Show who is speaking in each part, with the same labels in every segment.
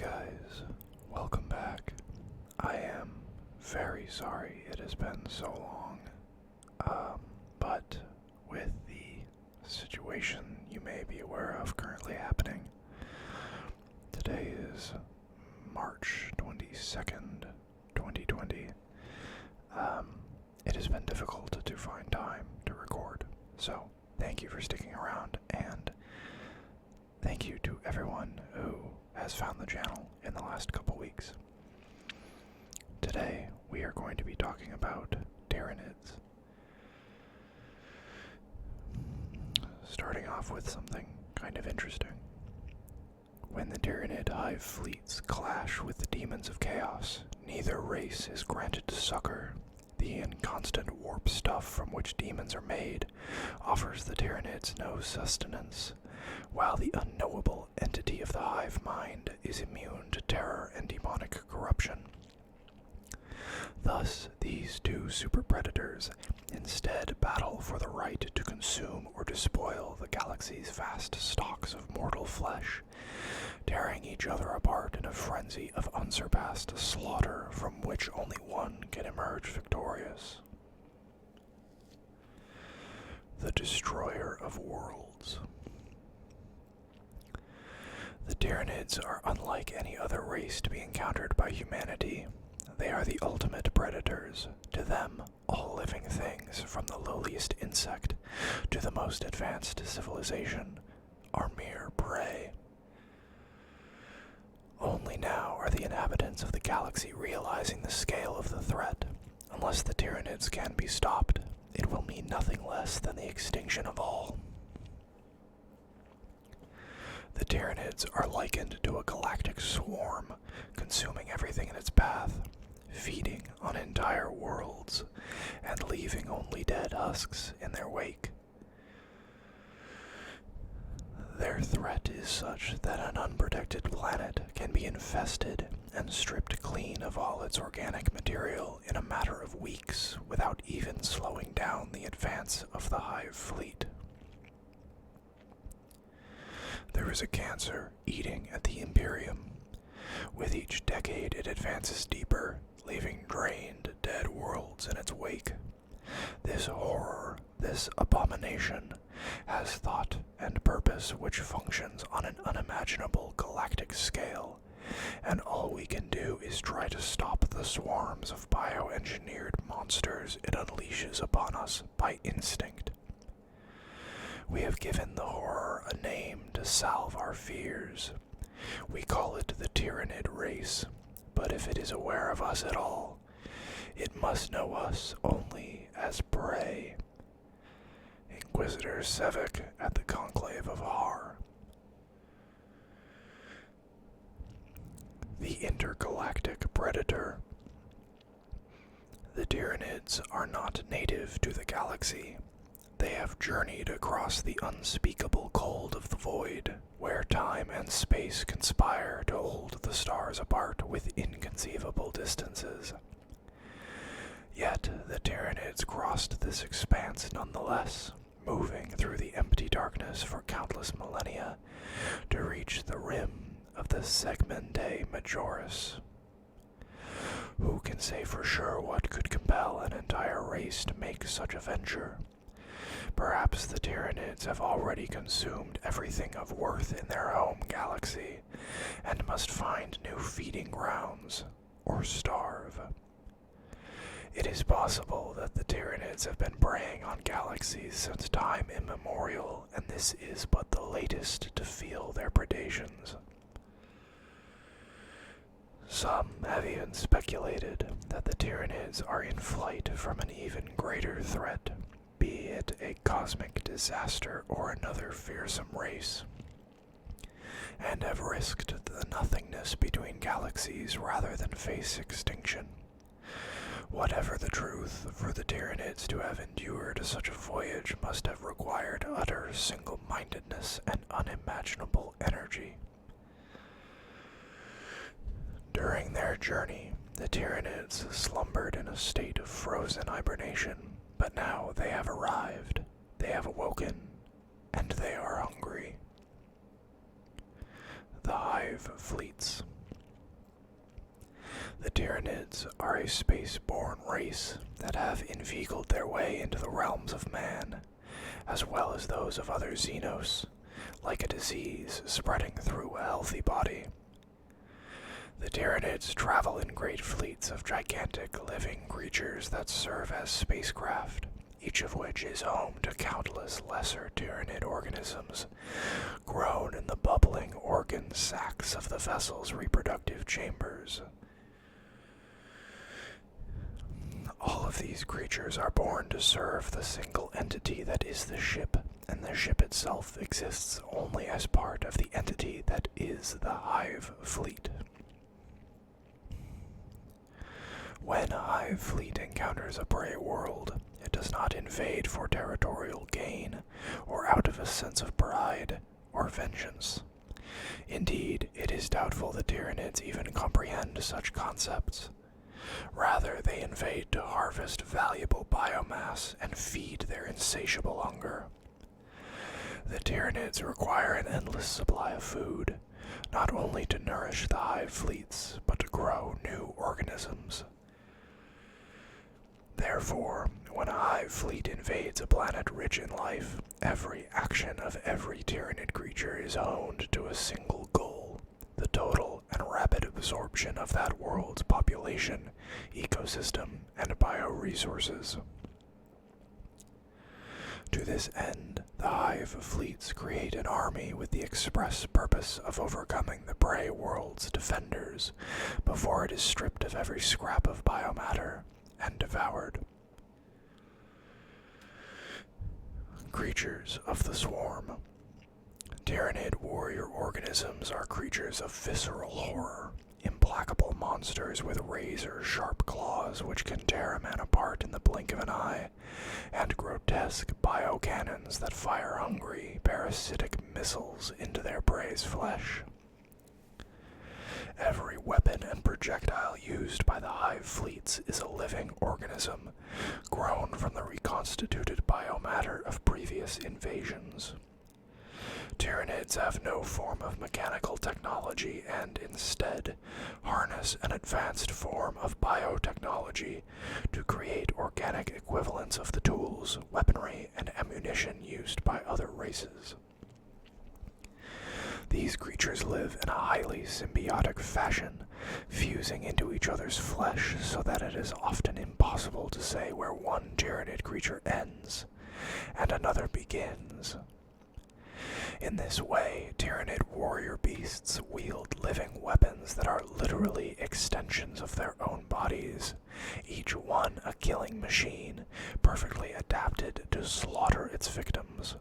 Speaker 1: guys, welcome back. I am very sorry it has been so long, but with the situation you may be aware of currently happening, today is March 22nd, 2020. It has been difficult to find time to record, so thank you for sticking around, and thank you to everyone who has found the channel in the last couple weeks. Today, we are going to be talking about Tyranids. Starting off with something kind of interesting. When the Tyranid Hive Fleets clash with the demons of chaos, neither race is granted succor. The inconstant warp stuff from which demons are made offers the Tyranids no sustenance, while the unknowable entity of the Hive Mind is immune to terror and demonic corruption. Thus, these two super predators instead battle for the right to consume or despoil the galaxy's vast stocks of mortal flesh, tearing each other apart in a frenzy of unsurpassed slaughter from which only one can emerge victorious. The Destroyer of Worlds. The Tyranids are unlike any other race to be encountered by humanity. They are the ultimate predators. To them, all living things, from the lowliest insect to the most advanced civilization, are mere prey. Only now are the inhabitants of the galaxy realizing the scale of the threat. Unless the Tyranids can be stopped, it will mean nothing less than the extinction of all. The Tyranids are likened to a galactic swarm, consuming everything in its path, feeding on entire worlds, and leaving only dead husks in their wake. Their threat is such that an unprotected planet can be infested and stripped clean of all its organic material in a matter of weeks without even slowing down the advance of the Hive Fleet. There is a cancer eating at the Imperium. With each decade it advances deeper, leaving drained, dead worlds in its wake. This horror, this abomination, has thought and purpose which functions on an unimaginable galactic scale, and all we can do is try to stop the swarms of bioengineered monsters it unleashes upon us by instinct. We have given the horror a name to salve our fears. We call it the Tyranid race, but if it is aware of us at all, it must know us only as prey. Inquisitor Sevek at the Conclave of Har. The Intergalactic Predator. The Tyranids are not native to the galaxy. They have journeyed across the unspeakable cold of the void, where time and space conspire to hold the stars apart with inconceivable distances. Yet the Tyranids crossed this expanse nonetheless, moving through the empty darkness for countless millennia to reach the rim of the Segmente Majoris. Who can say for sure what could compel an entire race to make such a venture? Perhaps the Tyranids have already consumed everything of worth in their home galaxy, and must find new feeding grounds, or starve. It is possible that the Tyranids have been preying on galaxies since time immemorial, and this is but the latest to feel their predations. Some have even speculated that the Tyranids are in flight from an even greater threat, be it a cosmic disaster or another fearsome race, and have risked the nothingness between galaxies rather than face extinction. Whatever the truth, for the Tyranids to have endured such a voyage must have required utter single-mindedness and unimaginable energy. During their journey, the Tyranids slumbered in a state of frozen hibernation, but now they have arrived, they have awoken, and they are hungry. The Hive Fleets. The Tyranids are a space-born race that have inveigled their way into the realms of man, as well as those of other Xenos, like a disease spreading through a healthy body. The Tyranids travel in great fleets of gigantic living creatures that serve as spacecraft, each of which is home to countless lesser Tyranid organisms, grown in the bubbling organ sacs of the vessel's reproductive chambers. All of these creatures are born to serve the single entity that is the ship, and the ship itself exists only as part of the entity that is the Hive Fleet. When a Hive Fleet encounters a prey world, it does not invade for territorial gain, or out of a sense of pride or vengeance. Indeed, it is doubtful the Tyranids even comprehend such concepts. Rather, they invade to harvest valuable biomass and feed their insatiable hunger. The Tyranids require an endless supply of food, not only to nourish the Hive Fleets, but to grow new organisms. Therefore, when a Hive Fleet invades a planet rich in life, every action of every Tyranid creature is honed to a single goal: the total and rapid absorption of that world's population, ecosystem, and bioresources. To this end, the Hive Fleets create an army with the express purpose of overcoming the prey world's defenders before it is stripped of every scrap of biomatter and devoured. Creatures of the Swarm. Tyranid warrior organisms are creatures of visceral horror, implacable monsters with razor-sharp claws which can tear a man apart in the blink of an eye, and grotesque biocannons that fire hungry, parasitic missiles into their prey's flesh. Every weapon and projectile used by the Hive Fleets is a living organism, grown from the reconstituted biomatter of previous invasions. Tyranids have no form of mechanical technology and, instead, harness an advanced form of biotechnology to create organic equivalents of the tools, weaponry, and ammunition used by other races. These creatures live in a highly symbiotic fashion, fusing into each other's flesh so that it is often impossible to say where one Tyranid creature ends and another begins. In this way, Tyranid warrior beasts wield living weapons that are literally extensions of their own bodies, each one a killing machine, perfectly adapted to slaughter its victims.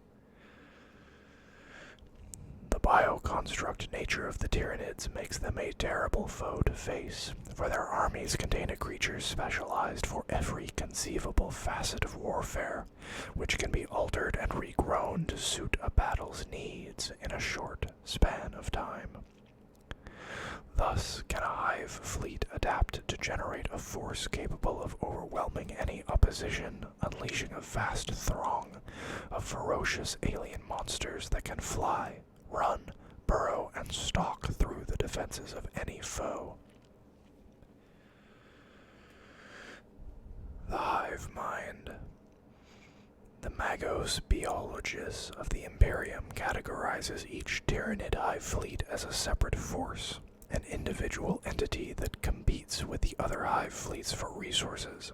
Speaker 1: The bioconstruct nature of the Tyranids makes them a terrible foe to face, for their armies contain a creature specialized for every conceivable facet of warfare, which can be altered and regrown to suit a battle's needs in a short span of time. Thus can a Hive Fleet adapt to generate a force capable of overwhelming any opposition, unleashing a vast throng of ferocious alien monsters that can fly, run, burrow, and stalk through the defenses of any foe. The Hive Mind. The Magos Biologus of the Imperium categorizes each Tyranid Hive Fleet as a separate force, an individual entity that competes with the other Hive Fleets for resources.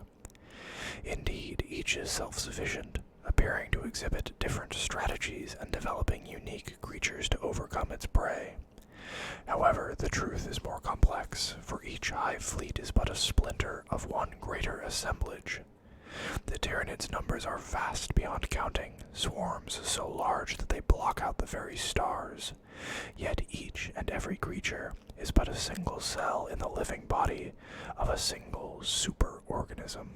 Speaker 1: Indeed, each is self-sufficient, appearing to exhibit different strategies and developing unique creatures to overcome its prey. However, the truth is more complex, for each Hive Fleet is but a splinter of one greater assemblage. The Tyranids' numbers are vast beyond counting, swarms so large that they block out the very stars. Yet each and every creature is but a single cell in the living body of a single superorganism.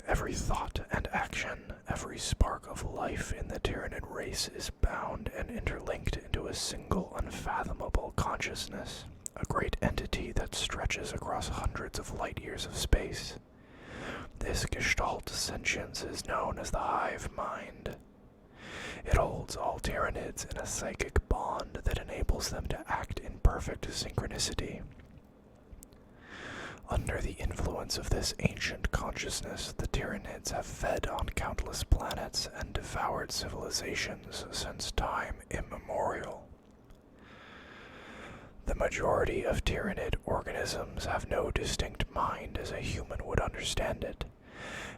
Speaker 1: Every thought and action, every spark of life in the Tyranid race is bound and interlinked into a single unfathomable consciousness, a great entity that stretches across hundreds of light years of space. This gestalt sentience is known as the Hive Mind. It holds all Tyranids in a psychic bond that enables enables them to act in perfect synchronicity. Under the influence of this ancient consciousness, the Tyranids have fed on countless planets and devoured civilizations since time immemorial. The majority of Tyranid organisms have no distinct mind as a human would understand it,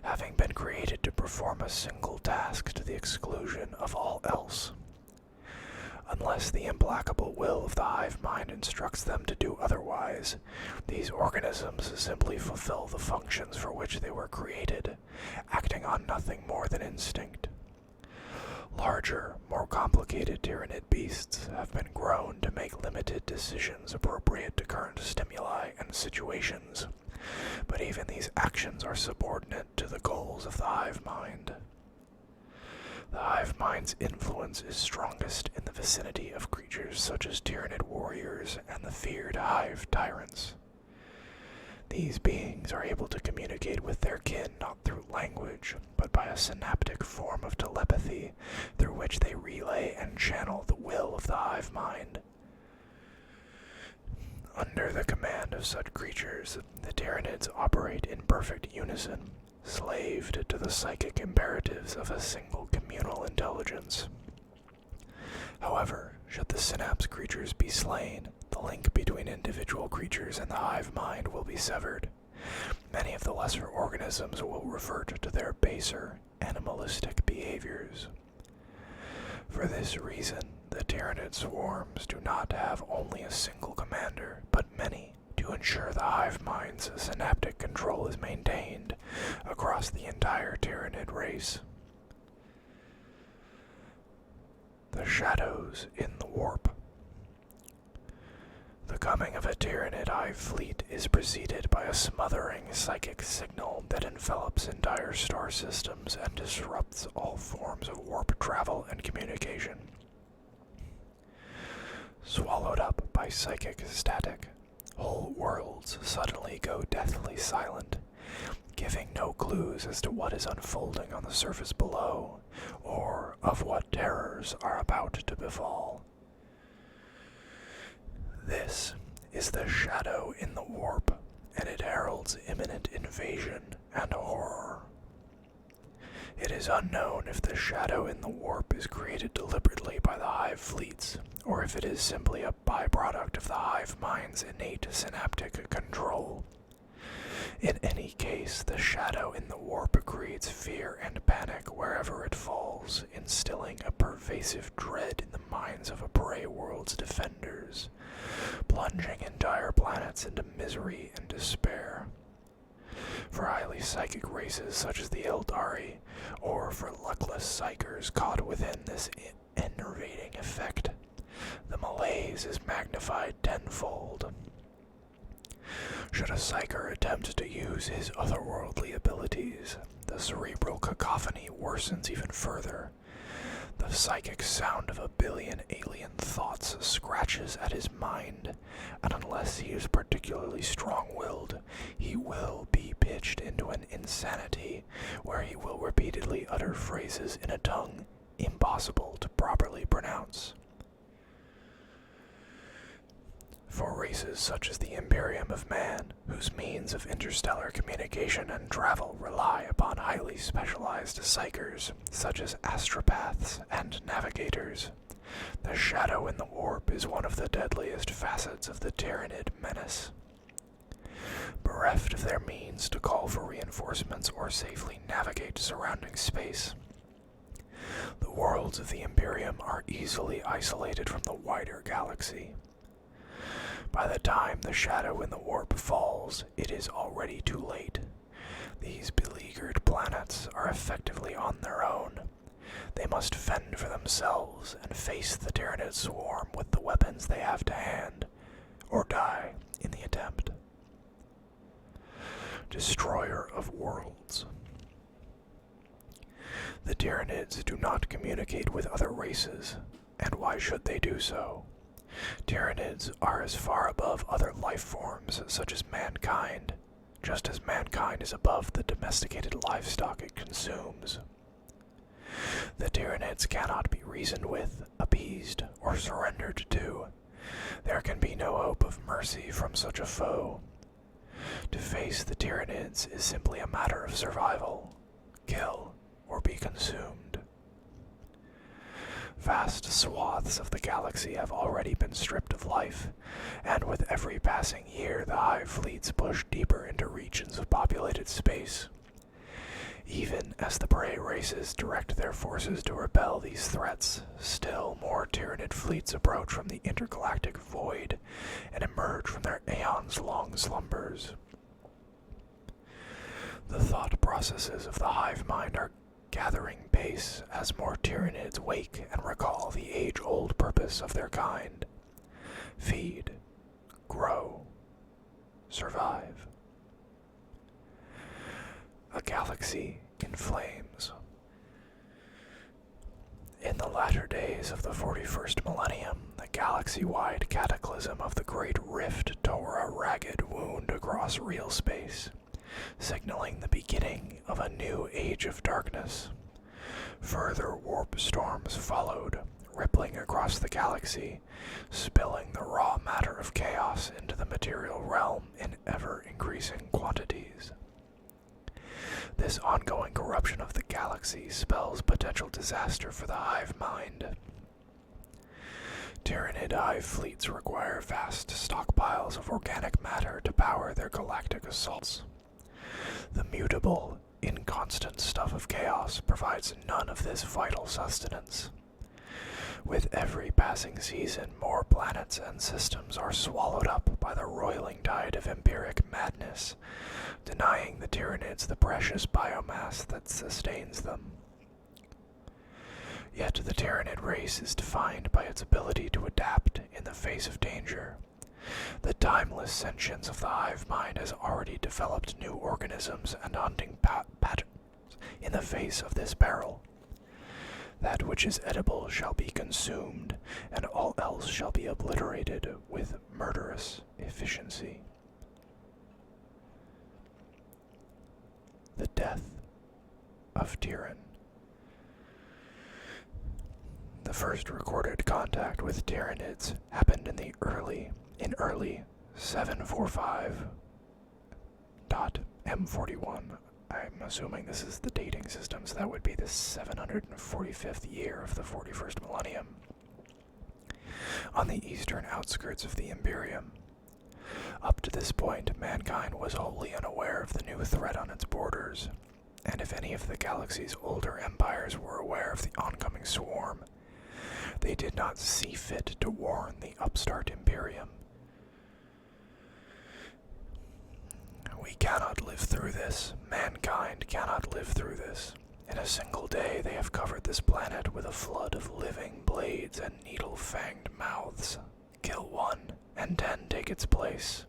Speaker 1: having been created to perform a single task to the exclusion of all else. Unless the implacable will of the hive mind instructs them to do otherwise, these organisms simply fulfill the functions for which they were created, acting on nothing more than instinct. Larger, more complicated Tyranid beasts have been grown to make limited decisions appropriate to current stimuli and situations, but even these actions are subordinate to the goals of the hive mind. The hive mind's influence is strongest in the vicinity of creatures such as Tyranid warriors and the feared hive tyrants. These beings are able to communicate with their kin not through language, but by a synaptic form of telepathy through which they relay and channel the will of the hive mind. Under the command of such creatures, the Tyranids operate in perfect unison, slaved to the psychic imperatives of a single communal intelligence. However, should the synapse creatures be slain, the link between individual creatures and the hive mind will be severed. Many of the lesser organisms will revert to their baser, animalistic behaviors. For this reason, the Tyranid swarms do not have only a single commander, but many, to ensure the hive mind's synaptic control is maintained across the entire Tyranid race. The shadows in the warp. The coming of a Tyranid Hive fleet is preceded by a smothering psychic signal that envelops entire star systems and disrupts all forms of warp travel and communication. Swallowed up by psychic static, whole worlds suddenly go deathly silent, giving no clues as to what is unfolding on the surface below, or of what terrors are about to befall. This is the shadow in the warp, and it heralds imminent invasion and horror. It is unknown if the shadow in the warp is created deliberately by the hive fleets, or if it is simply a byproduct of the hive mind's innate synaptic control. In any case, the shadow in the warp creates fear and panic wherever it falls, instilling a pervasive dread in the minds of a prey world's defenders, plunging entire planets into misery and despair. For highly psychic races such as the Eldari, or for luckless psychers caught within this enervating effect, the malaise is magnified tenfold. Should a psyker attempt to use his otherworldly abilities, the cerebral cacophony worsens even further. The psychic sound of a billion alien thoughts scratches at his mind, and unless he is particularly strong-willed, he will be pitched into an insanity where he will repeatedly utter phrases in a tongue impossible to properly pronounce. For races such as the Imperium of Man, whose means of interstellar communication and travel rely upon highly specialized psychers, such as astropaths and navigators, the shadow in the warp is one of the deadliest facets of the Tyranid menace. Bereft of their means to call for reinforcements or safely navigate surrounding space, the worlds of the Imperium are easily isolated from the wider galaxy. By the time the shadow in the warp falls, it is already too late. These beleaguered planets are effectively on their own. They must fend for themselves and face the Tyranid swarm with the weapons they have to hand, or die in the attempt. Destroyer of worlds. The Tyranids do not communicate with other races, and why should they do so? Tyranids are as far above other life forms, such as mankind, just as mankind is above the domesticated livestock it consumes. The Tyranids cannot be reasoned with, appeased, or surrendered to. mercy from such a foe. To face the Tyranids is simply a matter of survival. Kill or be consumed. Vast swaths of the galaxy have already been stripped of life, and with every passing year the Hive fleets push deeper into regions of populated space. Even as the prey races direct their forces to repel these threats, still more Tyranid fleets approach from the intergalactic void and emerge from their aeons-long slumbers. The thought processes of the Hive Mind are gathering pace as more Tyranids wake and recall the age-old purpose of their kind. Feed, grow, survive. A galaxy in flames. In the latter days of the 41st millennium, the galaxy-wide cataclysm of the Great Rift tore a ragged wound across real space, signaling the beginning of a new age of darkness. Further warp storms followed, rippling across the galaxy, spilling the raw matter of chaos into the material realm in ever-increasing quantities. This ongoing corruption of the galaxy spells potential disaster for the Hive Mind. Tyranid hive fleets require vast stockpiles of organic matter to power their galactic assaults. The mutable, inconstant stuff of chaos provides none of this vital sustenance. With every passing season, more planets and systems are swallowed up by the roiling tide of empiric madness, denying the Tyranids the precious biomass that sustains them. Yet the Tyranid race is defined by its ability to adapt in the face of danger. The timeless sentience of the Hive Mind has already developed new organisms and hunting patterns in the face of this peril. That which is edible shall be consumed, and all else shall be obliterated with murderous efficiency. The death of Tyran. The first recorded contact with Tyranids happened in early 745.M41. I'm assuming this is the dating system, so that would be the 745th year of the 41st millennium, on the eastern outskirts of the Imperium. Up to this point, mankind was wholly unaware of the new threat on its borders, and if any of the galaxy's older empires were aware of the oncoming swarm, they did not see fit to warn the upstart Imperium. We cannot live through this. Mankind cannot live through this. In a single day, they have covered this planet with a flood of living blades and needle-fanged mouths. Kill one, and 10 take its place.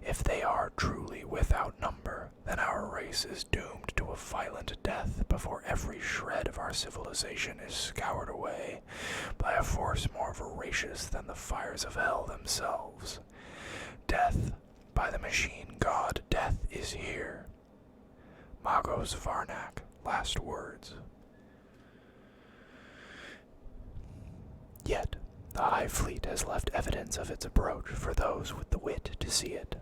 Speaker 1: If they are truly without number, then our race is doomed to a violent death before every shred of our civilization is scoured away by a force more voracious than the fires of hell themselves. Death. By the machine god, death is here. Magos Varnak, last words. Yet, the Hive Fleet has left evidence of its approach for those with the wit to see it.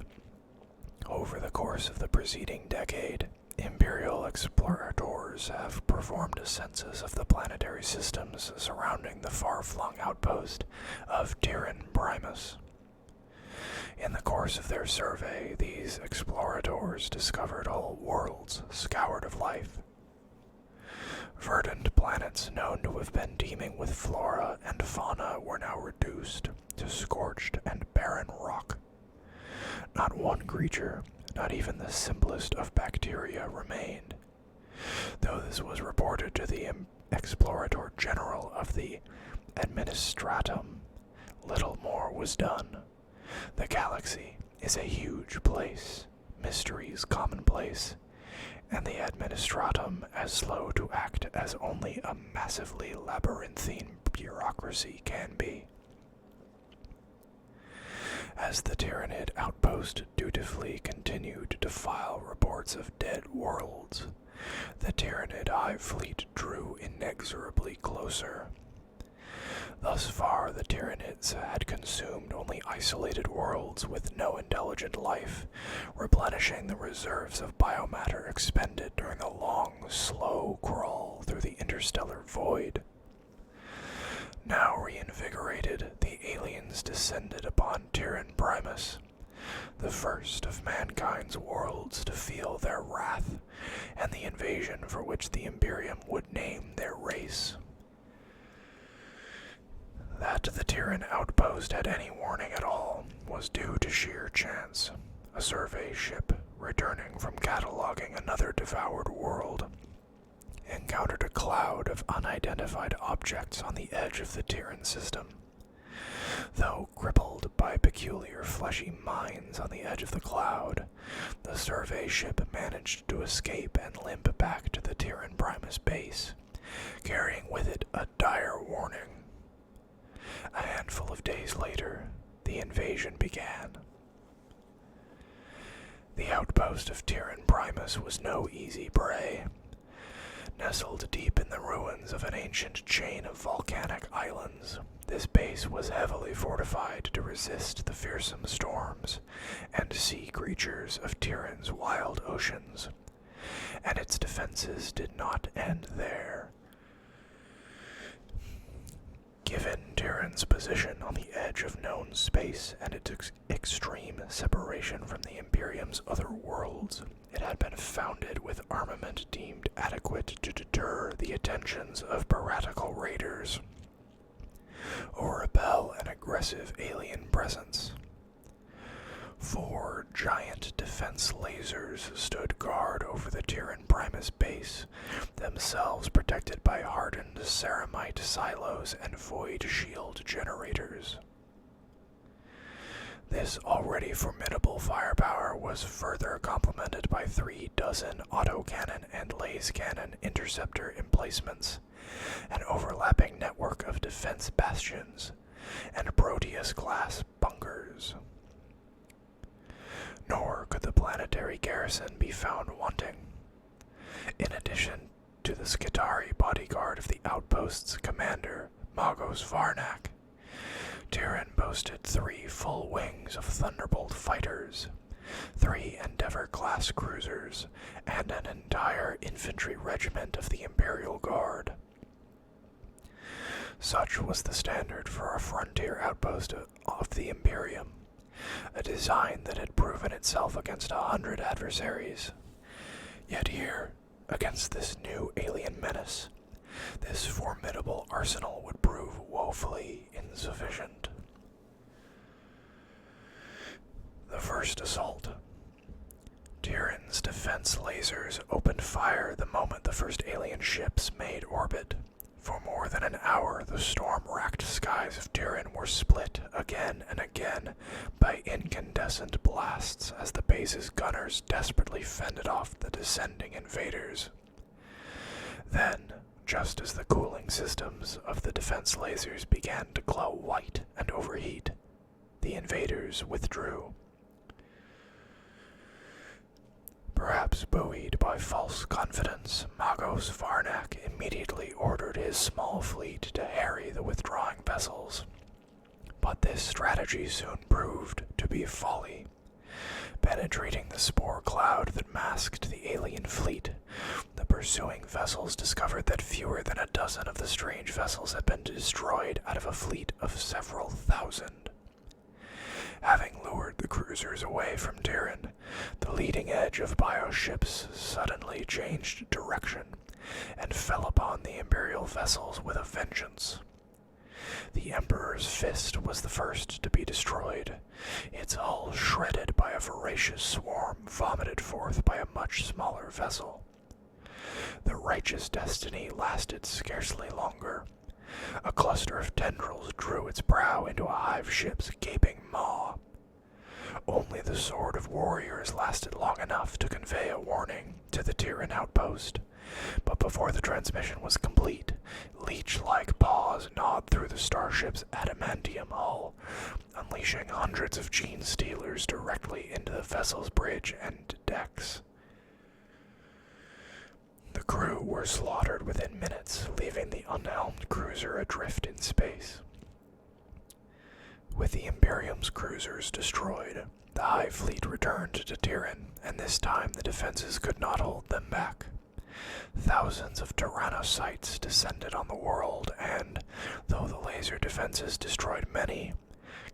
Speaker 1: Over the course of the preceding decade, Imperial explorators have performed a census of the planetary systems surrounding the far-flung outpost of Tyran Primus. In the course of their survey, these explorators discovered whole worlds scoured of life. Verdant planets known to have been teeming with flora and fauna were now reduced to scorched and barren rock. Not one creature, not even the simplest of bacteria, remained. Though this was reported to the Explorator General of the Administratum, little more was done. The galaxy is a huge place, mysteries commonplace, and the Administratum as slow to act as only a massively labyrinthine bureaucracy can be. As the Tyranid outpost dutifully continued to file reports of dead worlds, the Tyranid Hive Fleet drew inexorably closer. Thus far, the Tyranids had consumed only isolated worlds with no intelligent life, replenishing the reserves of biomatter expended during the long, slow crawl through the interstellar void. Now reinvigorated, the aliens descended upon Tyran Primus, the first of mankind's worlds to feel their wrath, and the invasion for which the Imperium would name their race. That the Tyran outpost had any warning at all was due to sheer chance. A survey ship, returning from cataloging another devoured world, encountered a cloud of unidentified objects on the edge of the Tyran system. Though crippled by peculiar fleshy mines on the edge of the cloud, the survey ship managed to escape and limp back to the Tyran Primus base, carrying with it a dire warning. A handful of days later, the invasion began. The outpost of Tyran Primus was no easy prey. Nestled deep in the ruins of an ancient chain of volcanic islands, this base was heavily fortified to resist the fearsome storms and sea creatures of Tyran's wild oceans, and its defenses did not end there. Given Tyran's position on the edge of known space and its extreme separation from the Imperium's other worlds, it had been founded with armament deemed adequate to deter the attentions of piratical raiders or repel an aggressive alien presence. 4 giant defense lasers stood guard over the Tyran Primus base, themselves protected by hardened ceramite silos and void shield generators. This already formidable firepower was further complemented by 36 autocannon and laser cannon interceptor emplacements, an overlapping network of defense bastions, and Proteus-class bunkers. Nor could the planetary garrison be found wanting. In addition to the Skitarii bodyguard of the outpost's commander, Magos Varnak, Tyran boasted 3 full wings of Thunderbolt fighters, 3 Endeavor-class cruisers, and an entire infantry regiment of the Imperial Guard. Such was the standard for a frontier outpost of the Imperium, a design that had proven itself against 100 adversaries. Yet here, against this new alien menace, this formidable arsenal would prove woefully insufficient. The first assault. Tyran's defense lasers opened fire the moment the first alien ships made orbit. For more than an hour, the storm-racked skies of Tyran were split again and again by incandescent blasts as the base's gunners desperately fended off the descending invaders. Then, just as the cooling systems of the defense lasers began to glow white and overheat, the invaders withdrew. Perhaps buoyed by false confidence, Magos Varnak immediately ordered his small fleet to harry the withdrawing vessels. But this strategy soon proved to be folly. Penetrating the spore cloud that masked the alien fleet, the pursuing vessels discovered that fewer than a dozen of the strange vessels had been destroyed out of a fleet of several thousand. Having lured the cruisers away from Tyran, the leading edge of bioships suddenly changed direction and fell upon the Imperial vessels with a vengeance. The Emperor's fist was the first to be destroyed, its hull shredded by a voracious swarm vomited forth by a much smaller vessel. The righteous destiny lasted scarcely longer. A cluster of tendrils drew its prow into a hive ship's gaping maw. Only the sword of warriors lasted long enough to convey a warning to the Tyran outpost, but before the transmission was complete, leech-like paws gnawed through the starship's adamantium hull, unleashing hundreds of gene stealers directly into the vessel's bridge and decks. The crew were slaughtered within minutes, leaving the unhelmed cruiser adrift in space. With the Imperium's cruisers destroyed, the Hive Fleet returned to Tyran, and this time the defenses could not hold them back. Thousands of Tyranids descended on the world, and, though the laser defenses destroyed many,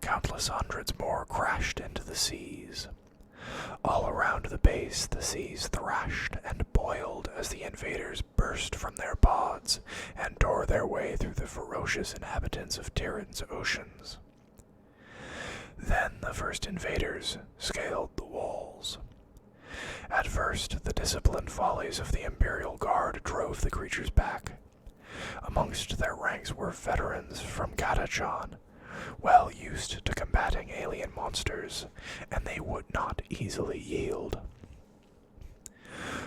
Speaker 1: countless hundreds more crashed into the seas. All around the base, the seas thrashed and boiled as the invaders burst from their pods and tore their way through the ferocious inhabitants of Tyran's oceans. Then the first invaders scaled the walls. At first, the disciplined volleys of the Imperial Guard drove the creatures back. Amongst their ranks were veterans from Katachan, well used to combating alien monsters, and they would not easily yield.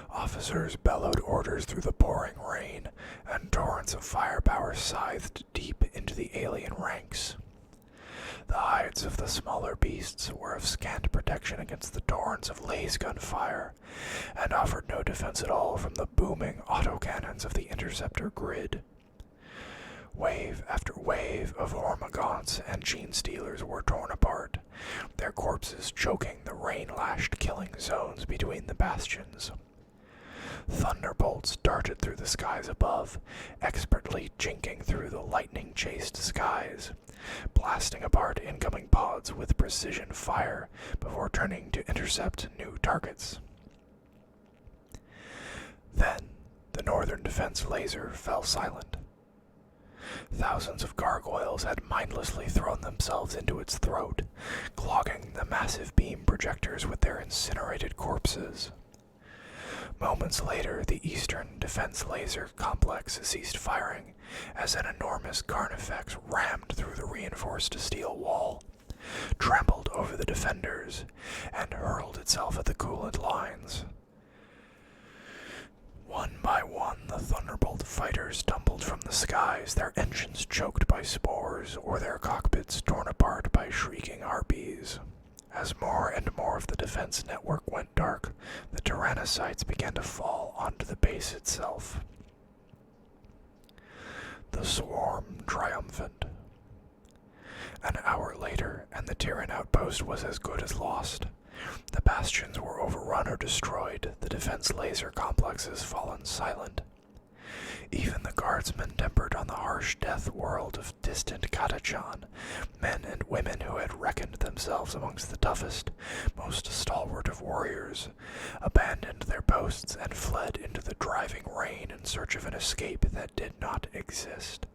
Speaker 1: Officers bellowed orders through the pouring rain, and torrents of firepower scythed deep into the alien ranks. The hides of the smaller beasts were of scant protection against the torrents of lasgun fire, and offered no defense at all from the booming autocannons of the interceptor grid. Wave after wave of Hormagaunts and Gene Stealers were torn apart, their corpses choking the rain-lashed killing zones between the bastions. Thunderbolts darted through the skies above, expertly jinking through the lightning-chased skies, blasting apart incoming pods with precision fire before turning to intercept new targets. Then, the Northern Defense laser fell silent. Thousands of gargoyles had mindlessly thrown themselves into its throat, clogging the massive beam projectors with their incinerated corpses. Moments later, the Eastern Defense Laser Complex ceased firing as an enormous Carnifex rammed through the reinforced steel wall, trampled over the defenders, and hurled itself at the coolant lines. One by one, the Thunderbolt fighters tumbled from the skies, their engines choked by spores or their cockpits torn apart by shrieking harpies. As more and more of the defense network went dark, the Tyranids began to fall onto the base itself. The swarm triumphant. An hour later, and the Tyran outpost was as good as lost. The bastions were overrun or destroyed, the defense laser complexes fallen silent. Even the guardsmen tempered on the harsh death world of distant Katachan, men and women who had reckoned themselves amongst the toughest, most stalwart of warriors, abandoned their posts and fled into the driving rain in search of an escape that did not exist.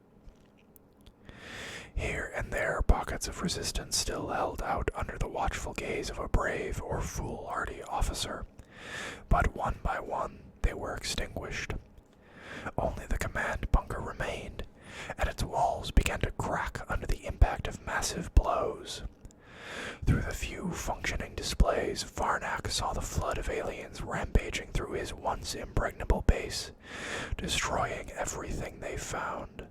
Speaker 1: Here and there, pockets of resistance still held out under the watchful gaze of a brave or foolhardy officer, but one by one they were extinguished. Only the command bunker remained, and its walls began to crack under the impact of massive blows. Through the few functioning displays, Varnak saw the flood of aliens rampaging through his once impregnable base, destroying everything they found.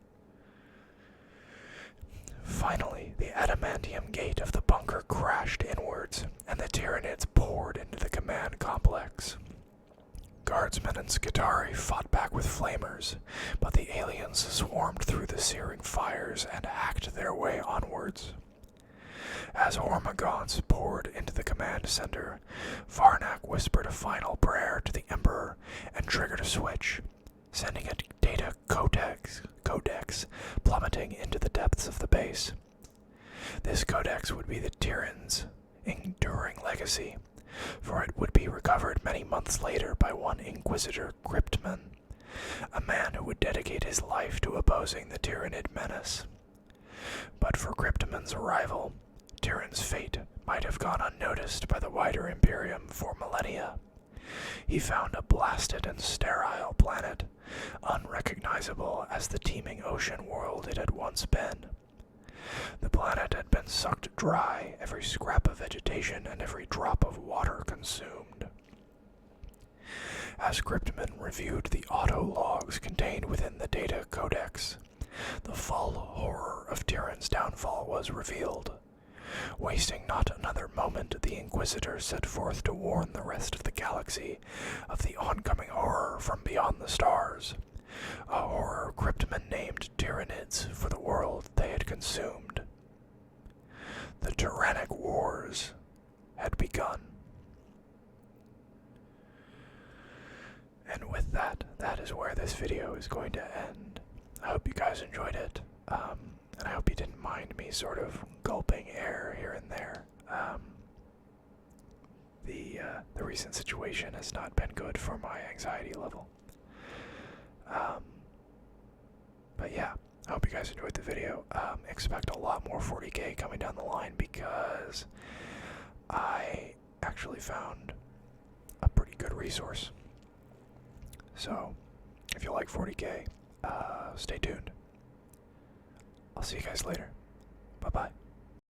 Speaker 1: Finally, the adamantium gate of the bunker crashed inwards, and the Tyranids poured into the command complex. Guardsmen and Skitarii fought back with flamers, but the aliens swarmed through the searing fires and hacked their way onwards. As Hormagaunts poured into the command center, Varnak whispered a final prayer to the Emperor and triggered a switch, sending a data codex plummeting into the depths of the base. This codex would be the Tyranids' enduring legacy, for it would be recovered many months later by one Inquisitor Cryptman, a man who would dedicate his life to opposing the Tyranid menace. But for Cryptman's arrival, Tyran's fate might have gone unnoticed by the wider Imperium for millennia. He found a blasted and sterile planet, unrecognizable as the teeming ocean world it had once been. The planet had been sucked dry, every scrap of vegetation and every drop of water consumed. As Cryptman reviewed the auto-logs contained within the data codex, the full horror of Tyran's downfall was revealed. Wasting not another moment, the Inquisitor set forth to warn the rest of the galaxy of the oncoming horror from beyond the stars, a horror Cryptman named Tyranids for the world they had consumed. video is going to end. I hope you guys enjoyed it, and I hope you didn't mind me sort of gulping air here and there. The recent situation has not been good for my anxiety level. But yeah, I hope you guys enjoyed the video. Expect a lot more 40k coming down the line because I actually found a pretty good resource. So, if you like 40k, stay tuned. I'll see you guys later. Bye-bye.